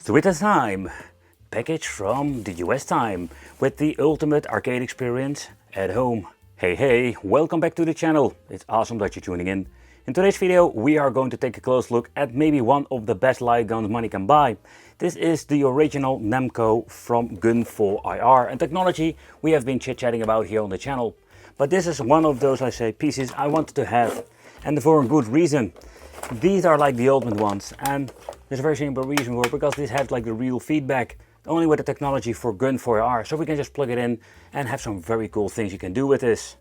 3 time, package from the US time, with the ultimate arcade experience at home. Hey, welcome back to the channel. It's awesome that you're tuning in. In today's video we are going to take a close look at maybe one of the best light guns money can buy. This is the original Namco from Gun4ir, and technology we have been chit-chatting about here on the channel. But this is one of those, pieces I wanted to have, and for a good reason. These are like the ultimate ones, and there's a very simple reason for it, because these have like the real feedback, only with the technology for Gun4ir, so we can just plug it in and have some very cool things you can do with this.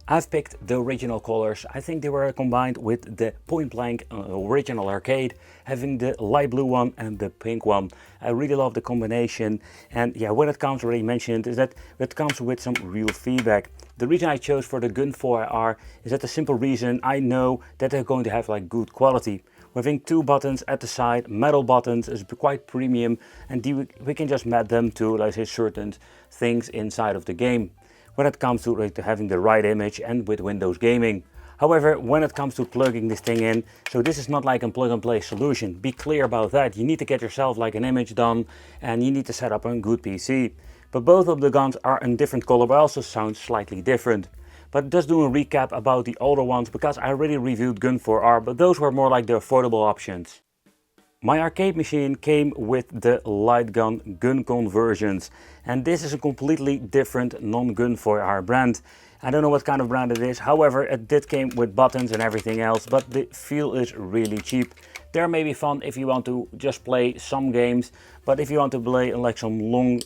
I've picked the original colors. I think they were combined with the point blank original arcade, having the light blue one and the pink one. I really love the combination, and yeah, when it comes, already mentioned, is that it comes with some real feedback. The reason I chose for the Gun4ir is that the simple reason I know that they're going to have like good quality. Having two buttons at the side, metal buttons, is quite premium, and we can just map them to, let's say, certain things inside of the game when it comes to having the right image and with Windows gaming. However, when it comes to plugging this thing in, so this is not like a plug and play solution. Be clear about that. You need to get yourself like an image done, and you need to set up a good PC. But both of the guns are in different color, but also sound slightly different. But just do a recap about the older ones, because I already reviewed Gun4ir, but those were more like the affordable options. My arcade machine came with the light gun gun conversions, and this is a completely different non-Gun4ir brand. I don't know what kind of brand it is, however it did came with buttons and everything else, but the feel is really cheap. They're maybe fun if you want to just play some games, but if you want to play like some long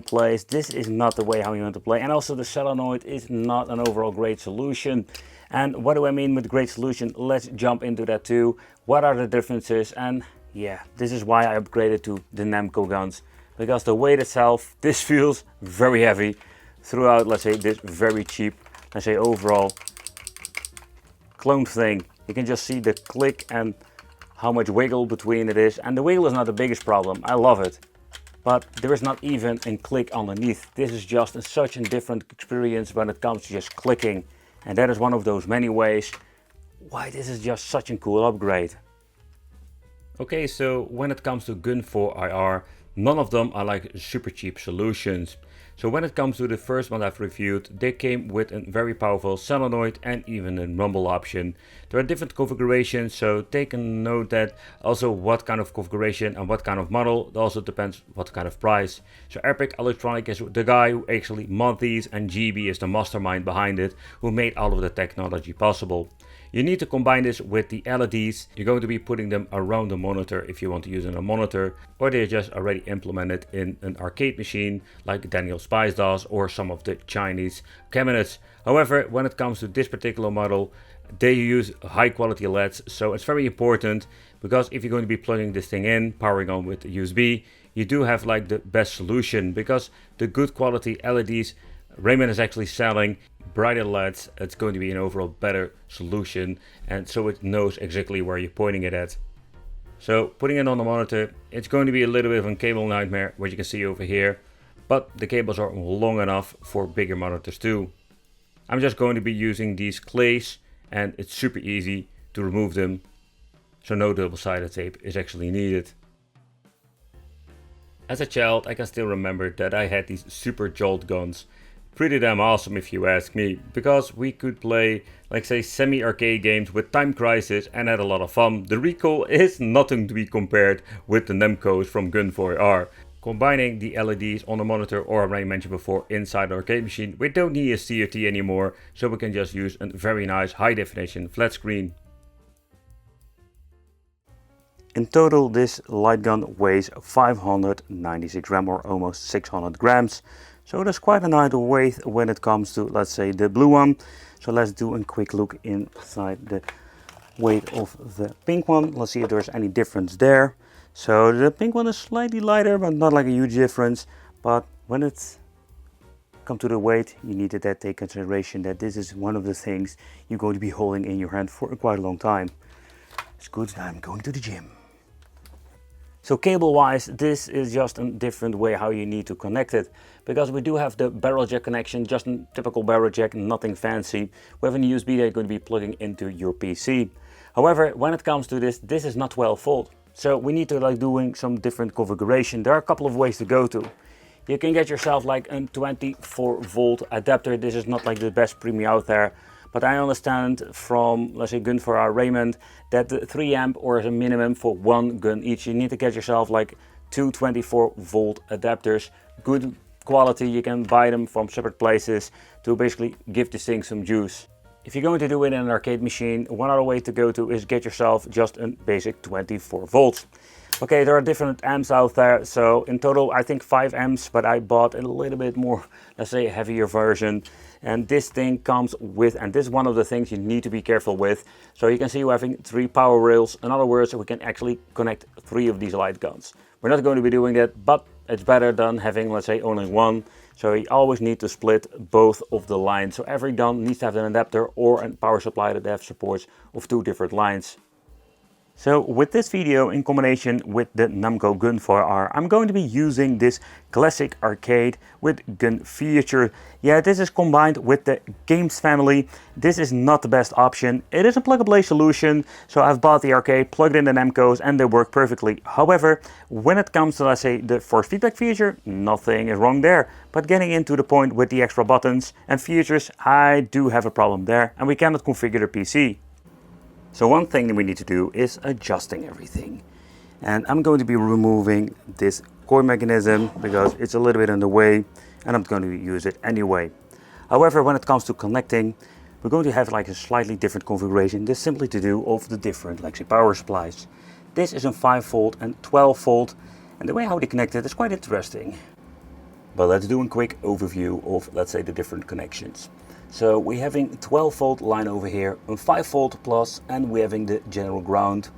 plays, this is not the way how you want to play. And also the solenoid is not an overall great solution. And what do I mean with great solution? Let's jump into that too. What are the differences? And yeah, this is why I upgraded to the Namco guns, because the weight itself, this feels very heavy throughout, let's say, this very cheap, let's say, overall clone thing. You can just see the click and how much wiggle between it is, and the wiggle is not the biggest problem. I love it, but there is not even a click underneath. This is just such a different experience when it comes to just clicking. And that is one of those many ways why this is just such a cool upgrade. Okay, so when it comes to Gun4ir, none of them are like super cheap solutions. So when it comes to the first one I've reviewed, they came with a very powerful solenoid and even a rumble option. There are different configurations, so take a note that also what kind of configuration and what kind of model, it also depends what kind of price. So Epic Electronic is the guy who actually mod these, and GB is the mastermind behind it, who made all of the technology possible. You need to combine this with the LEDs. You're going to be putting them around the monitor if you want to use in a monitor, or they're just already implemented in an arcade machine like Daniel Spice does, or some of the Chinese cabinets. However, when it comes to this particular model, they use high quality LEDs, so it's very important, because if you're going to be plugging this thing in, powering on with the USB, you do have like the best solution, because the good quality LEDs Raymond is actually selling brighter LEDs. It's going to be an overall better solution, and so it knows exactly where you're pointing it at. So putting it on the monitor, it's going to be a little bit of a cable nightmare, which you can see over here, but the cables are long enough for bigger monitors too. I'm just going to be using these clays, and it's super easy to remove them, so no double-sided tape is actually needed. As a child, I can still remember that I had these super jolt guns. Pretty damn awesome if you ask me, because we could play, like say, semi-arcade games with Time Crisis and had a lot of fun. The recoil is nothing to be compared with the Namcos from Gun4ir. Combining the LEDs on the monitor, or I mentioned before, inside the arcade machine, we don't need a CRT anymore, so we can just use a very nice high definition flat screen. In total, this light gun weighs 596 grams, or almost 600 grams. So that's quite a nice weight when it comes to, let's say, the blue one. So let's do a quick look inside the weight of the pink one. Let's see if there's any difference there. So the pink one is slightly lighter, but not like a huge difference. But when it comes to the weight, you need to take consideration that this is one of the things you're going to be holding in your hand for quite a long time. It's good, I'm going to the gym. So cable-wise, this is just a different way how you need to connect it, because we do have the barrel jack connection, just a typical barrel jack, nothing fancy. We have a USB that you're going to be plugging into your PC. However, when it comes to this, this is not 12 volt. So we need to like doing some different configuration. There are a couple of ways to go to. You can get yourself like a 24 volt adapter. This is not like the best premium out there. But I understand from, let's say, Gun4ir Raymond, that the 3 amp or as a minimum for one gun each, you need to get yourself like two 24 volt adapters. Good quality, you can buy them from separate places to basically give this thing some juice. If you're going to do it in an arcade machine, one other way to go to is get yourself just a basic 24 volts. Okay, there are different amps out there, so in total I think 5 amps, but I bought a little bit more, let's say, heavier version. And this thing comes with, and this is one of the things you need to be careful with. So you can see we're having 3 power rails. In other words, we can actually connect 3 of these light guns. We're not going to be doing that, but it's better than having, let's say, only one. So you always need to split both of the lines. So every gun needs to have an adapter or a power supply that have supports of 2 different lines. So with this video in combination with the Namco Gun4ir, I'm going to be using this classic arcade with Gun4ir. Yeah, this is combined with the games family. This is not the best option. It is a plug-and-play solution, so I've bought the arcade, plugged in the Namcos, and they work perfectly. However, when it comes to, let's say, the force feedback feature, nothing is wrong there. But getting into the point with the extra buttons and features, I do have a problem there, and we cannot configure the PC. So one thing that we need to do is adjusting everything. And I'm going to be removing this coil mechanism because it's a little bit in the way and I'm going to use it anyway. However, when it comes to connecting, we're going to have like a slightly different configuration. This is simply to do of the different, like say, power supplies. This is a 5 volt and 12 volt, and the way how they connect it is quite interesting. But let's do a quick overview of, let's say, the different connections. So we're having 12 volt line over here, a 5 volt plus, and we're having the general ground,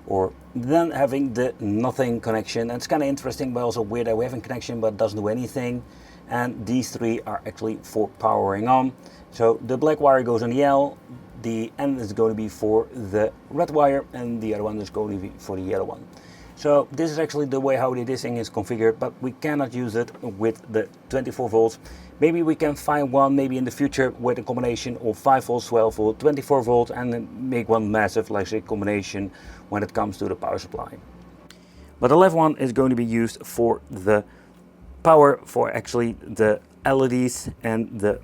or then having the nothing connection. And it's kind of interesting, but also weird that we have a connection but doesn't do anything. And these 3 are actually for powering on. So the black wire goes on the L, the N is going to be for the red wire, and the other one is going to be for the yellow one. So this is actually the way how this thing is configured, but we cannot use it with the 24 volts. Maybe we can find one maybe in the future with a combination of 5 volts, 12 volt, 24 volt, and then make one massive, like say, combination when it comes to the power supply. But the left one is going to be used for the power for actually the LEDs and the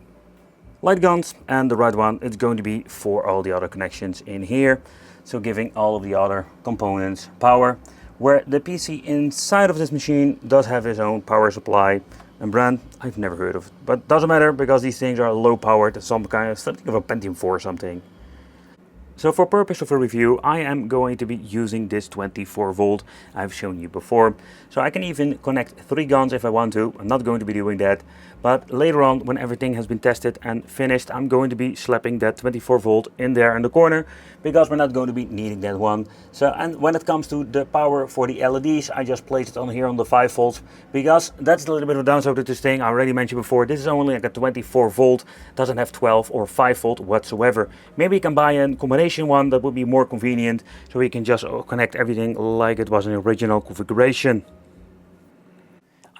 light guns, and the right one is going to be for all the other connections in here. So giving all of the other components power. Where the PC inside of this machine does have its own power supply and brand I've never heard of, but doesn't matter because these things are low powered, some kind of something of a Pentium 4 or something. So for purpose of a review, I am going to be using this 24 volt I've shown you before. So I can even connect 3 guns if I want to. I'm not going to be doing that. But later on, when everything has been tested and finished, I'm going to be slapping that 24 volt in there in the corner, because we're not going to be needing that one. So, and when it comes to the power for the LEDs, I just placed it on here on the 5 volts, because that's a little bit of a downside to this thing. I already mentioned before, this is only like a 24 volt, doesn't have 12 or 5 volt whatsoever. Maybe you can buy a combination one that would be more convenient, so we can just connect everything like it was in the original configuration.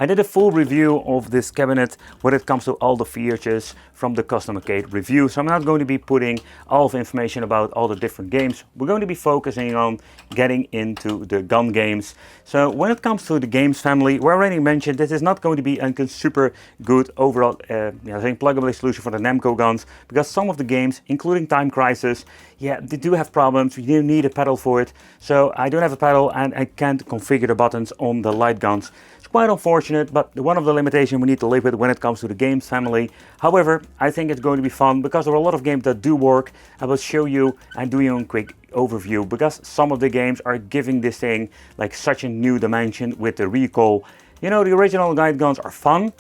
I did a full review of this cabinet when it comes to all the features from the custom arcade review, so I'm not going to be putting all of the information about all the different games. We're going to be focusing on getting into the gun games. So when it comes to the games family, we already mentioned this is not going to be a super good overall plug-and-play solution for the Namco guns, because some of the games, including Time Crisis, yeah, they do have problems. You do need a pedal for it. So I don't have a pedal and I can't configure the buttons on the light guns. It's quite unfortunate, but one of the limitations we need to live with when it comes to the games family. However, I think it's going to be fun because there are a lot of games that do work. I will show you and do you a quick overview, because some of the games are giving this thing like such a new dimension with the Recoil. You know, the original light guns are fun,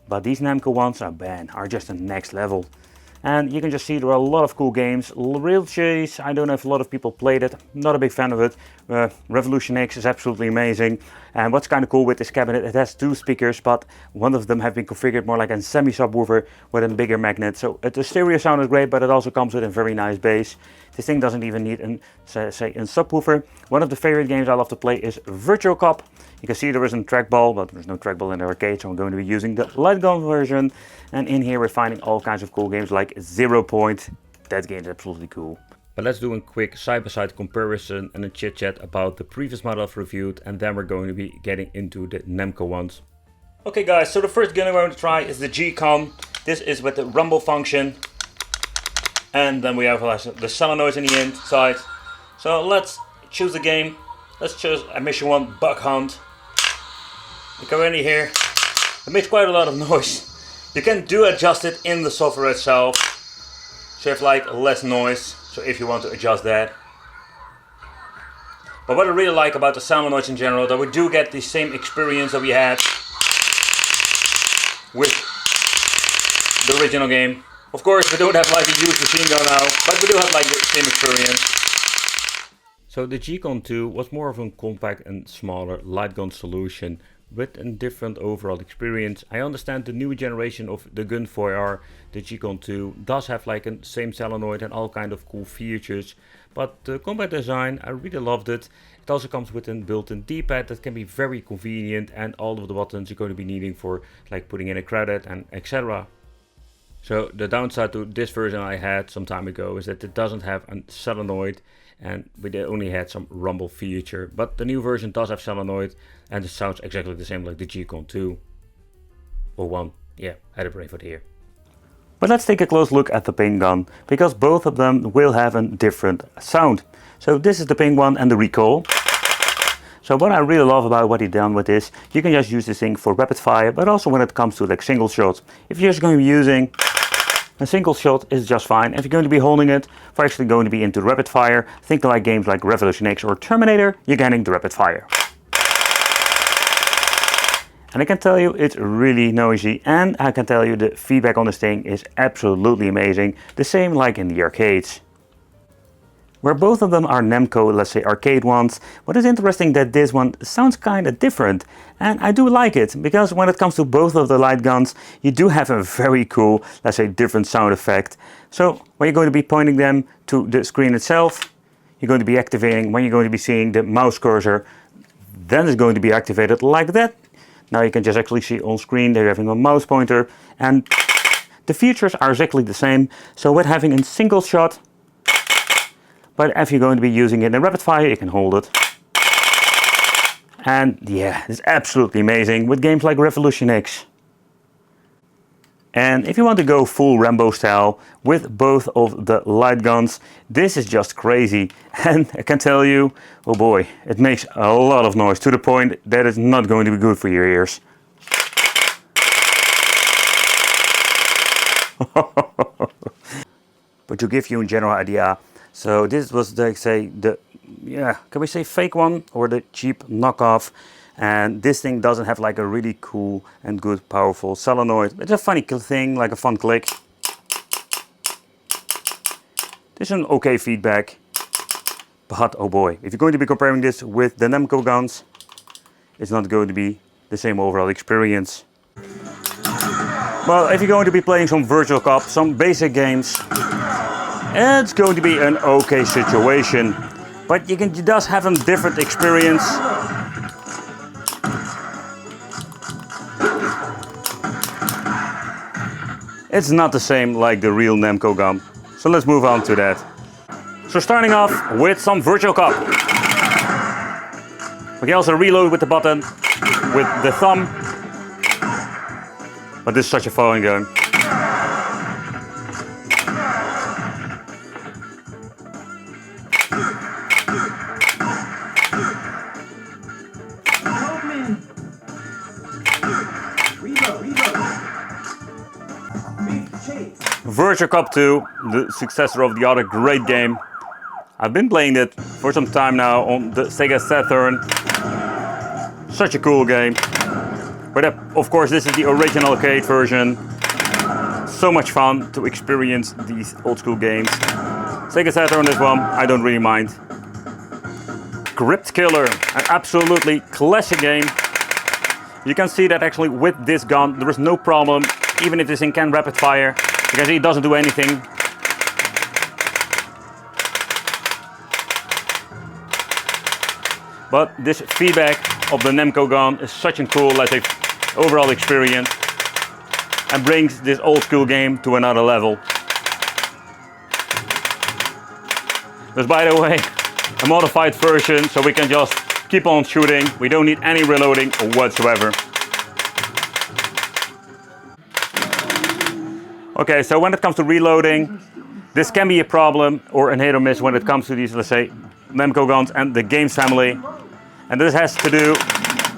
but these Namco ones are just the next level. And you can just see there are a lot of cool games. Real Chase, I don't know if a lot of people played it. Not a big fan of it. Revolution X is absolutely amazing. And what's kind of cool with this cabinet, it has 2 speakers, but one of them have been configured more like a semi-subwoofer with a bigger magnet. So the stereo sound is great, but it also comes with a very nice bass. This thing doesn't even need say a subwoofer. One of the favorite games I love to play is Virtual Cop. You can see there isn't trackball, but there's no trackball in the arcade, so I'm going to be using the light gun version. And in here we're finding all kinds of cool games like 0 Point. That game is absolutely cool. But let's do a quick side-by-side comparison and a chit-chat about the previous model I've reviewed, and then we're going to be getting into the Namco ones. Okay guys, so the first gun I'm going to try is the G-Con. This is with the rumble function. And then we have the solenoids in the inside. So let's choose the game. Let's choose a mission 1, Bug Hunt. You can already hear it makes quite a lot of noise. You can adjust it in the software itself. So you have like less noise. So if you want to adjust that. But what I really like about the solenoids in general, that we do get the same experience that we had with the original game. Of course, we don't have like a huge machine gun now, but we do have like the same experience. So the G-Con 2 was more of a compact and smaller light gun solution with a different overall experience. I understand the new generation of the Gun4ir, the G-Con 2, does have like a same solenoid and all kind of cool features, but the combat design, I really loved it. It also comes with a built-in D-pad that can be very convenient, and all of the buttons you're going to be needing for like putting in a credit and etc. So the downside to this version I had some time ago is that it doesn't have a solenoid, and we only had some rumble feature. But the new version does have solenoid, and it sounds exactly the same like the G-Con 2. Or 1, yeah, I had a brain for it here. But let's take a close look at the ping gun, because both of them will have a different sound. So this is the ping one and the Recoil. So what I really love about what he done with this, you can just use this thing for rapid fire, but also when it comes to like single shots. If you're just going to be using a single shot, is just fine. If you're going to be holding it for actually going to be into rapid fire, think like games like Revolution X or Terminator, you're getting the rapid fire. And I can tell you it's really noisy, and I can tell you the feedback on this thing is absolutely amazing. The same like in the arcades. Where both of them are Namco, let's say arcade ones, but it's interesting that this one sounds kind of different. And I do like it, because when it comes to both of the light guns, you do have a very cool, let's say different sound effect. So when you're going to be pointing them to the screen itself, you're going to be activating, when you're going to be seeing the mouse cursor, then it's going to be activated like that. Now you can just actually see on screen they're having a mouse pointer, and the features are exactly the same. So with having a single shot, but if you're going to be using it in rapid fire, you can hold it. And yeah, it's absolutely amazing with games like Revolution X. And if you want to go full Rambo style with both of the light guns, this is just crazy. And I can tell you, oh boy, it makes a lot of noise to the point that it's not going to be good for your ears. But to give you a general idea, so this was like say the, yeah, can we say fake one or the cheap knockoff? And this thing doesn't have like a really cool and good powerful solenoid. It's a funny thing, like a fun click. There's an okay feedback. But oh boy, if you're going to be comparing this with the Namco guns, it's not going to be the same overall experience. Well, if you're going to be playing some Virtual Cop, some basic games, it's going to be an okay situation. But you does have a different experience. It's not the same like the real Namco gun. So let's move on to that. So starting off with some Virtual Cop. We can also reload with the button, with the thumb. But this is such a fun gun. Virtual Cop 2, the successor of the other great game. I've been playing it for some time now on the Sega Saturn. Such a cool game. But of course this is the original arcade version. So much fun to experience these old school games. Sega Saturn is one, I don't really mind. Crypt Killer, an absolutely classic game. You can see that actually with this gun there is no problem, even if this thing can rapid fire. Because it doesn't do anything. but this feedback of the Namco gun is such a cool, let's say, overall experience, and brings this old school game to another level. There's, by the way, a modified version, so we can just keep on shooting. We don't need any reloading whatsoever. Okay, so when it comes to reloading, this can be a problem or a hit or miss when it comes to these, let's say, Namco guns and the games family. And this has to do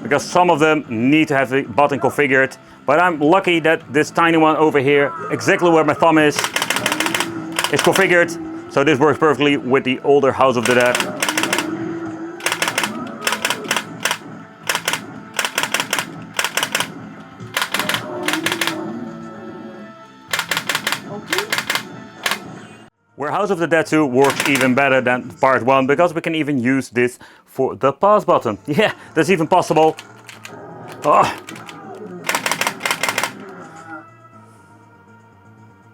because some of them need to have the button configured. But I'm lucky that this tiny one over here, exactly where my thumb is configured. So this works perfectly with the older House of the Dead. Where House of the Dead 2 works even better than part 1, because we can even use this for the pause button. Yeah, that's even possible. Oh.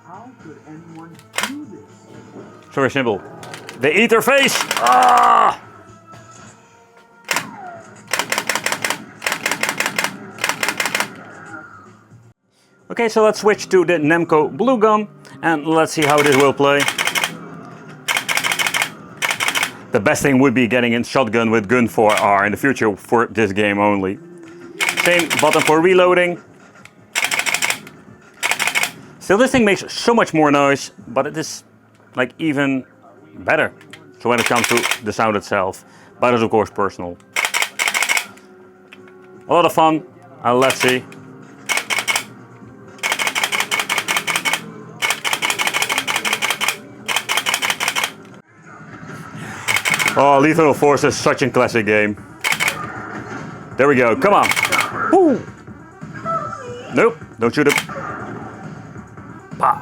How could anyone do this? It's very simple. They eat their face! Ah! Okay, so let's switch to the Namco blue gun and let's see how this will play. The best thing would be getting a shotgun with Gun4ir in the future for this game only. Same button for reloading. Still, this thing makes so much more noise, but it is like even better. So when it comes to the sound itself, but it's of course personal. A lot of fun, and let's see. Oh, Lethal Force is such a classic game. There we go, come on. Woo. Nope, don't shoot him. Pa.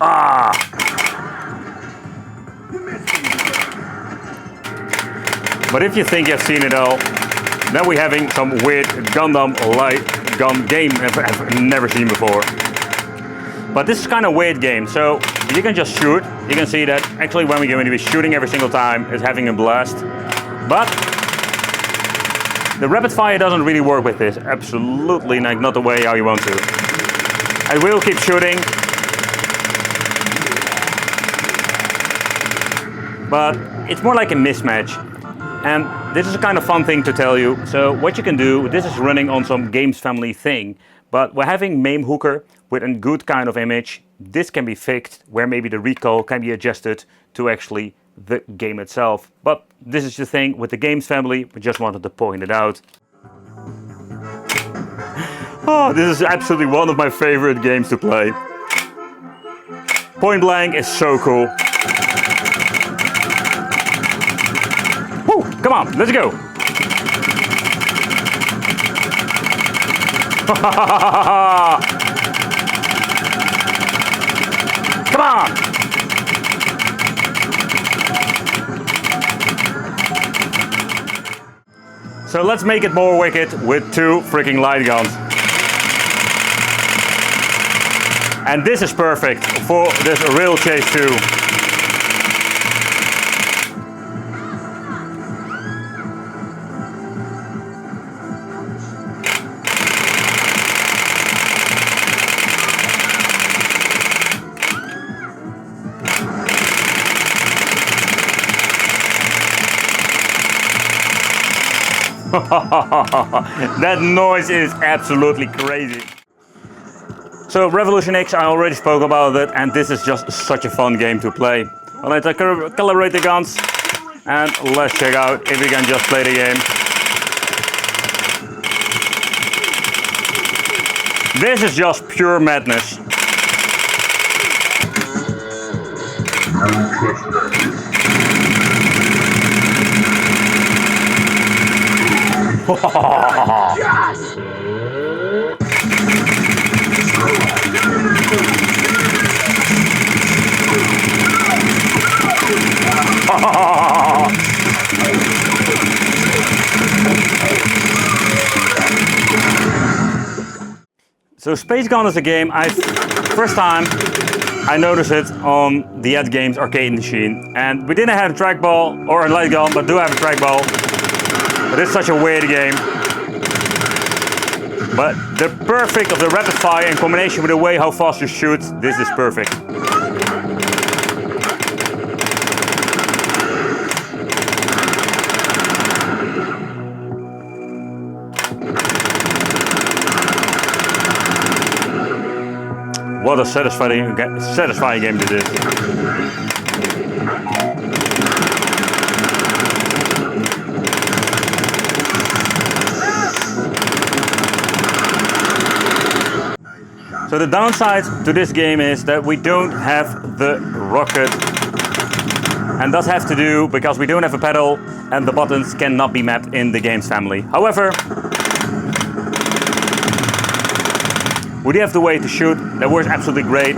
Ah. But if you think you've seen it all, then we're having some weird Gundam-like gun game I've never seen before. But this is kind of weird game, so you can just shoot. You can see that actually when we're going to be shooting every single time, it's having a blast. But the rapid fire doesn't really work with this. Absolutely not the way how you want to. I will keep shooting. But it's more like a mismatch. And this is a kind of fun thing to tell you. So what you can do, this is running on some games family thing. But we're having MAME hooker with a good kind of image. This can be fixed where maybe the recoil can be adjusted to actually the game itself. But this is the thing with the games family, we just wanted to point it out. Oh, this is absolutely one of my favorite games to play. Point Blank is so cool. Woo, come on, let's go. Come on! So let's make it more wicked with two freaking light guns. And this is perfect for this real chase too. That noise is absolutely crazy. So Revolution X, I already spoke about it, and this is just such a fun game to play. Well, let's calibrate the guns and let's check out if we can just play the game. This is just pure madness. So Space Gun is a game first time I noticed it on the Ed Games arcade machine, and we didn't have a trackball or a light gun, but do have a trackball. But it's such a weird game. But the perfect of the rapid fire in combination with the way how fast you shoot, this is perfect. What a satisfying game this is. So the downside to this game is that we don't have the rocket, and that has to do because we don't have a pedal and the buttons cannot be mapped in the games family. However, we do have the way to shoot. That works absolutely great.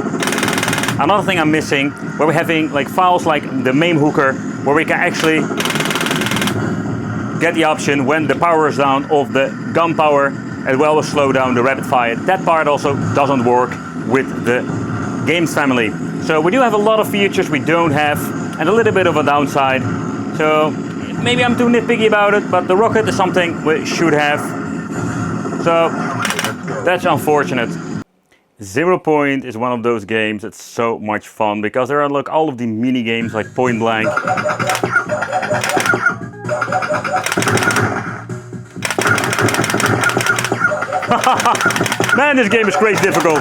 Another thing I'm missing, where we're having like files like the main hooker, where we can actually get the option when the power is down of the gun power, as well as slow down the rapid fire. That part also doesn't work with the games family. So we do have a lot of features we don't have, and a little bit of a downside. So maybe I'm too nitpicky about it, but the rocket is something we should have. So that's unfortunate. 0 Point is one of those games that's so much fun because there are like all of the mini games like Point Blank. Man, this game is crazy difficult.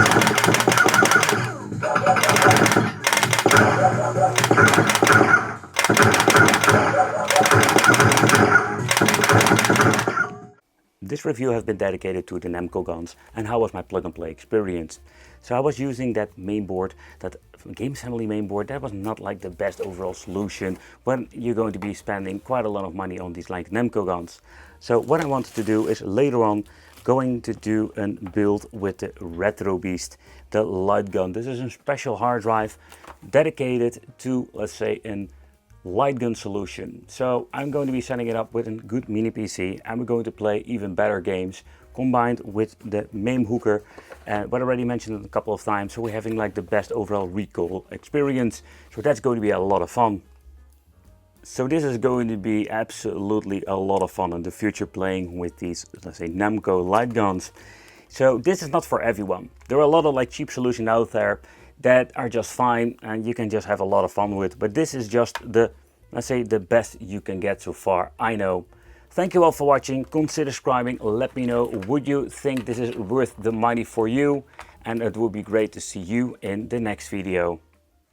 This review has been dedicated to the Namco guns and how was my plug and play experience. So I was using that mainboard, that games family mainboard. That was not like the best overall solution when you're going to be spending quite a lot of money on these like Namco guns. So what I wanted to do is later on going to do a build with the Retro Beast, the light gun. This is a special hard drive dedicated to, let's say, a light gun solution. So I'm going to be setting it up with a good mini PC, and we're going to play even better games combined with the MAME hooker, what I already mentioned it a couple of times. So we're having like the best overall recoil experience. So that's going to be a lot of fun. So this is going to be absolutely a lot of fun in the future playing with these, let's say, Namco light guns. So this is not for everyone. There are a lot of like cheap solutions out there that are just fine and you can just have a lot of fun with. But this is just the, let's say, the best you can get so far, I know. Thank you all for watching. Consider subscribing. Let me know, would you think this is worth the money for you? And it would be great to see you in the next video.